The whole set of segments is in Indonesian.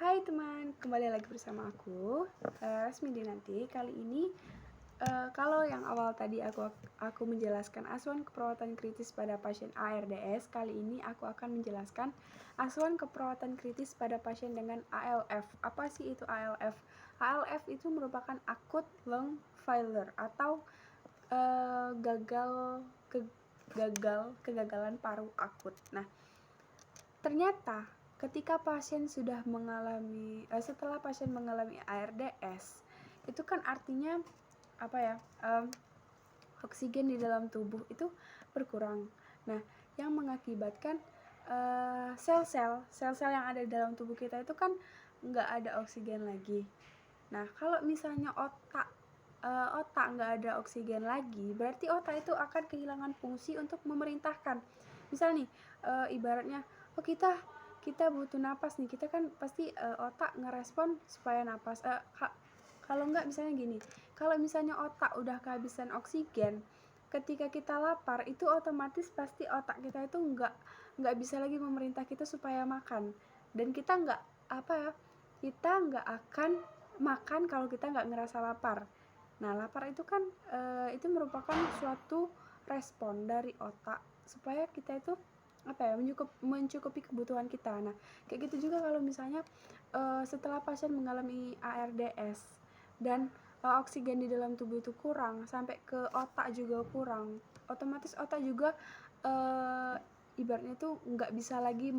Hai teman, kembali lagi bersama aku, Rasmi Dinanti. Kali ini, kalau yang awal tadi aku menjelaskan asuhan keperawatan kritis pada pasien ARDS, kali ini aku akan menjelaskan asuhan keperawatan kritis pada pasien dengan ALF. Apa sih itu ALF? ALF itu merupakan acute lung failure atau kegagalan paru akut. Nah, ternyata ketika pasien sudah mengalami setelah pasien mengalami ARDS, itu kan artinya apa ya? Oksigen di dalam tubuh itu berkurang. Nah, yang mengakibatkan sel-sel yang ada di dalam tubuh kita itu kan nggak ada oksigen lagi. Nah, kalau misalnya otak nggak ada oksigen lagi, berarti otak itu akan kehilangan fungsi untuk memerintahkan. Misal nih, ibaratnya, oh kita butuh napas nih, kita kan pasti otak ngerespon supaya napas. Kalau nggak misalnya gini, kalau misalnya otak udah kehabisan oksigen, ketika kita lapar itu otomatis pasti otak kita itu nggak bisa lagi memerintah kita supaya makan, dan kita nggak akan makan kalau kita nggak ngerasa lapar. Nah, lapar itu kan itu merupakan suatu respon dari otak supaya kita itu mencukupi kebutuhan kita. Nah, kayak gitu juga kalau misalnya setelah pasien mengalami ARDS dan oksigen di dalam tubuh itu kurang sampai ke otak juga kurang, otomatis otak juga ibaratnya itu nggak bisa lagi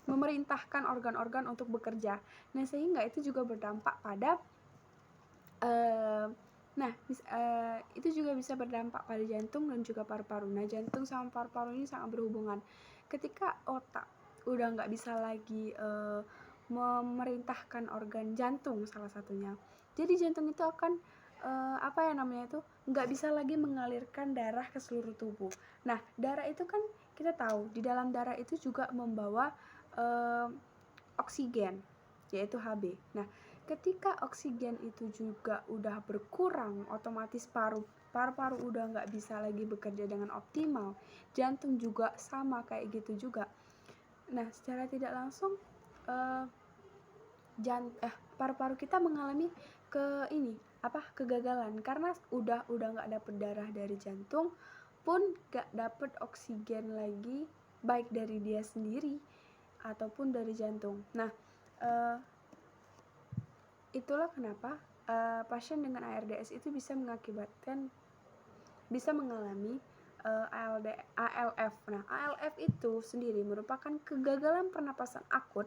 memerintahkan organ-organ untuk bekerja. Nah, sehingga itu juga berdampak pada itu juga bisa berdampak pada jantung dan juga paru-paru. Nah, jantung sama paru-paru ini sangat berhubungan. Ketika otak udah nggak bisa lagi memerintahkan organ jantung salah satunya, jadi jantung itu akan nggak bisa lagi mengalirkan darah ke seluruh tubuh. Nah, darah itu kan kita tahu di dalam darah itu juga membawa oksigen, yaitu Hb. Nah, ketika oksigen itu juga udah berkurang, otomatis paru-paru udah nggak bisa lagi bekerja dengan optimal, jantung juga sama kayak gitu juga. Nah, secara tidak langsung paru-paru kita mengalami kegagalan karena udah nggak dapet darah dari jantung, pun nggak dapet oksigen lagi, baik dari dia sendiri ataupun dari jantung. Nah, itulah kenapa pasien dengan ARDS itu bisa mengalami ALF. Nah, ALF itu sendiri merupakan kegagalan pernapasan akut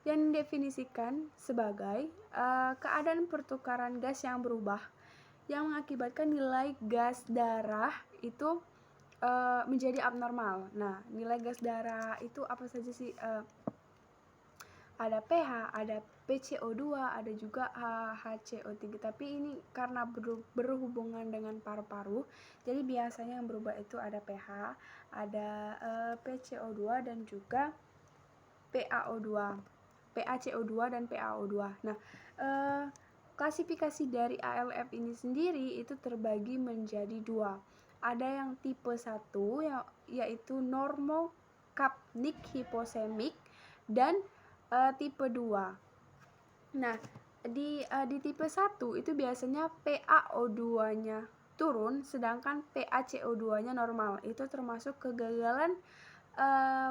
yang didefinisikan sebagai keadaan pertukaran gas yang berubah yang mengakibatkan nilai gas darah itu menjadi abnormal. Nah, nilai gas darah itu apa saja sih? Ada pH, ada PCO2, ada juga HCO3. Tapi ini karena berhubungan dengan paru-paru, jadi biasanya yang berubah itu ada pH, ada PCO2 dan juga PaCO2 dan PaO2. Nah, klasifikasi dari ALF ini sendiri itu terbagi menjadi dua. Ada yang tipe 1 yaitu normocapnic hyposemik, dan tipe 2. Nah, di tipe 1 itu biasanya PaO2-nya turun sedangkan PaCO2-nya normal. Itu termasuk kegagalan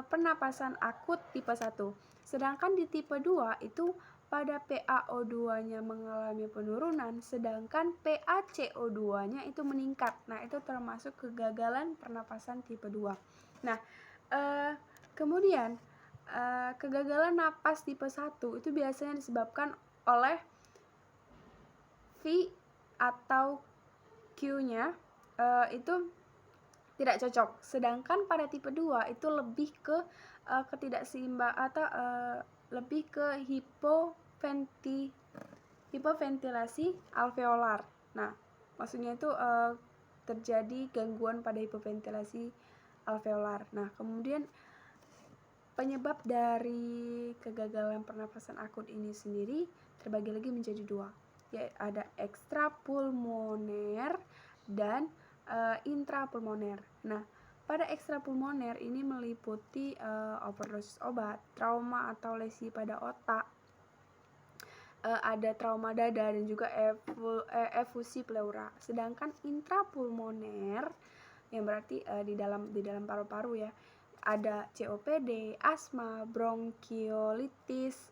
pernapasan akut tipe 1. Sedangkan di tipe 2 itu pada PaO2-nya mengalami penurunan sedangkan PaCO2-nya itu meningkat. Nah, itu termasuk kegagalan pernapasan tipe 2. Nah, kemudian kegagalan napas tipe 1 itu biasanya disebabkan oleh V atau Q-nya itu tidak cocok. Sedangkan pada tipe 2 itu lebih ke ketidakseimbang atau lebih ke hipoventilasi alveolar. Nah, maksudnya itu terjadi gangguan pada hipoventilasi alveolar. Nah, kemudian penyebab dari kegagalan pernapasan akut ini sendiri terbagi lagi menjadi dua, yaitu ada ekstrapulmoner dan intrapulmoner. Nah, pada ekstrapulmoner ini meliputi overdosis obat, trauma atau lesi pada otak, ada trauma dada dan juga efusi pleura. Sedangkan intrapulmoner yang berarti di dalam paru-paru ya, ada COPD, asma, bronkiolitis,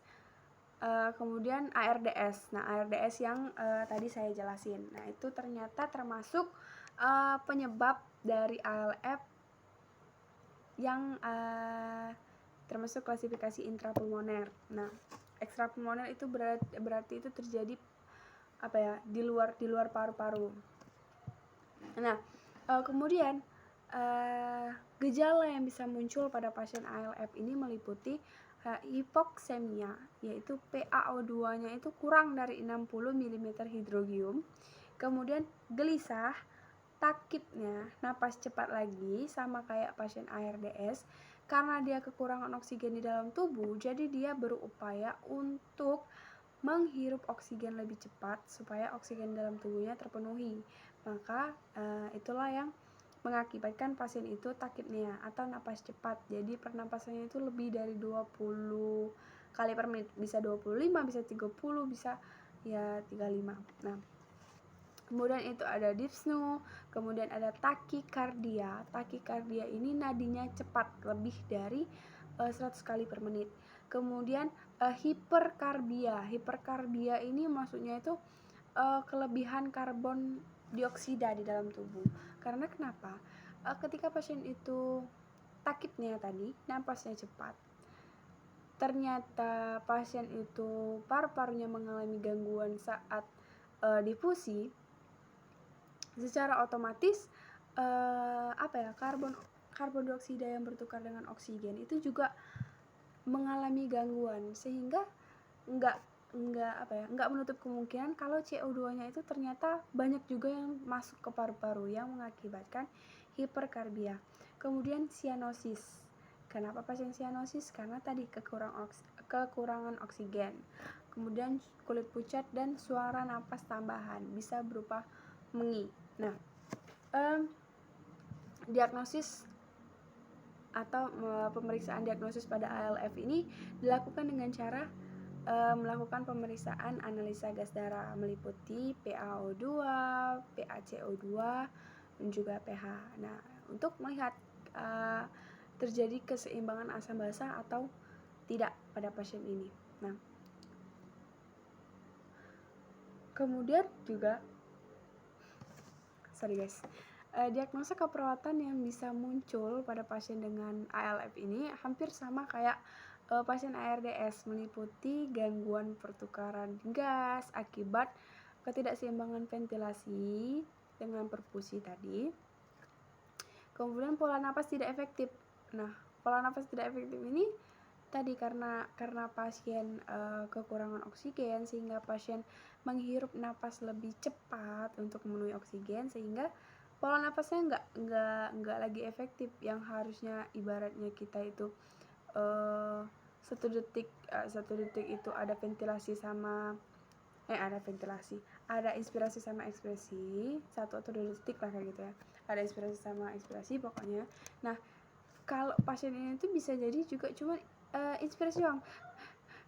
kemudian ARDS. Nah, ARDS yang tadi saya jelasin. Nah, itu ternyata termasuk penyebab dari ALF yang termasuk klasifikasi intrapulmoner. Nah, ekstrapulmoner itu berarti itu terjadi di luar paru-paru. Nah, kemudian gejala yang bisa muncul pada pasien ALF ini meliputi hipoksemia, yaitu PaO2-nya itu kurang dari 60 mm hidrogium. Kemudian gelisah, takipnya, napas cepat lagi sama kayak pasien ARDS. Karena dia kekurangan oksigen di dalam tubuh, jadi dia berupaya untuk menghirup oksigen lebih cepat supaya oksigen dalam tubuhnya terpenuhi. Maka itulah yang mengakibatkan pasien itu takipnia atau napas cepat. Jadi pernapasannya itu lebih dari 20 kali per menit, bisa 25, bisa 30, bisa ya 35. Nah, kemudian itu ada dyspnea, kemudian ada takikardia. Takikardia ini nadinya cepat, lebih dari 100 kali per menit. Kemudian hiperkarbia. Hiperkarbia ini maksudnya itu kelebihan karbon dioksida di dalam tubuh. Karena kenapa? Ketika pasien itu takipnya tadi, napasnya cepat, ternyata pasien itu paru-parunya mengalami gangguan saat difusi, secara otomatis karbon dioksida yang bertukar dengan oksigen itu juga mengalami gangguan, sehingga nggak menutup kemungkinan kalau CO2-nya itu ternyata banyak juga yang masuk ke paru-paru yang mengakibatkan hiperkarbia. Kemudian sianosis. Kenapa pasien sianosis? Karena tadi kekurangan oksigen. Kemudian kulit pucat dan suara napas tambahan bisa berupa mengi. Nah, diagnosis atau pemeriksaan diagnosis pada ALF ini dilakukan dengan cara melakukan pemeriksaan analisa gas darah meliputi PaO2, PaCO2, dan juga pH. Nah, untuk melihat terjadi keseimbangan asam basa atau tidak pada pasien ini. Nah, kemudian juga diagnosa keperawatan yang bisa muncul pada pasien dengan ALF ini hampir sama kayak pasien ARDS, meliputi gangguan pertukaran gas akibat ketidakseimbangan ventilasi dengan perfusi tadi. Kemudian pola napas tidak efektif. Nah, pola napas tidak efektif ini tadi karena pasien kekurangan oksigen, sehingga pasien menghirup napas lebih cepat untuk memenuhi oksigen, sehingga pola napasnya nggak lagi efektif. Yang harusnya ibaratnya kita itu 1 detik itu ada ventilasi sama ada inspirasi sama ekspresi, 1 atau 2 detik lah kayak gitu ya, ada inspirasi sama ekspresi pokoknya. Nah, kalau pasien ini tuh bisa jadi juga cuma inspirasi doang,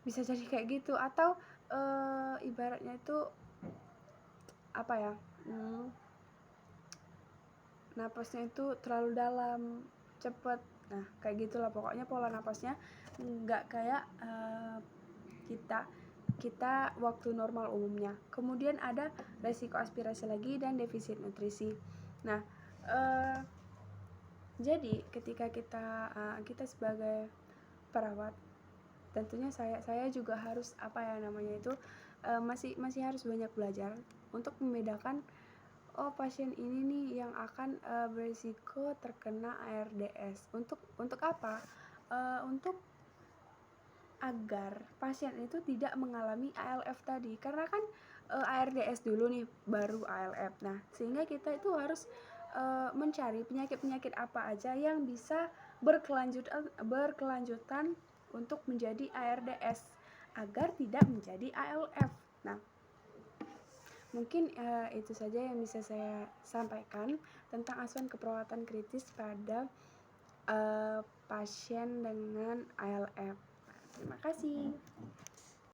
bisa jadi kayak gitu, atau ibaratnya itu napasnya itu terlalu dalam, cepet. Nah, kayak gitulah pokoknya pola napasnya nggak kayak kita waktu normal umumnya. Kemudian ada resiko aspirasi lagi dan defisit nutrisi. Nah, jadi ketika kita sebagai perawat, tentunya saya juga harus masih harus banyak belajar untuk membedakan pasien ini nih yang akan berisiko terkena ARDS. Untuk apa? Untuk agar pasien itu tidak mengalami ALF tadi, karena kan ARDS dulu nih baru ALF. Nah, sehingga kita itu harus mencari penyakit-penyakit apa aja yang bisa berkelanjutan untuk menjadi ARDS agar tidak menjadi ALF. Nah, mungkin itu saja yang bisa saya sampaikan tentang asuhan keperawatan kritis pada pasien dengan ALF. Terima kasih.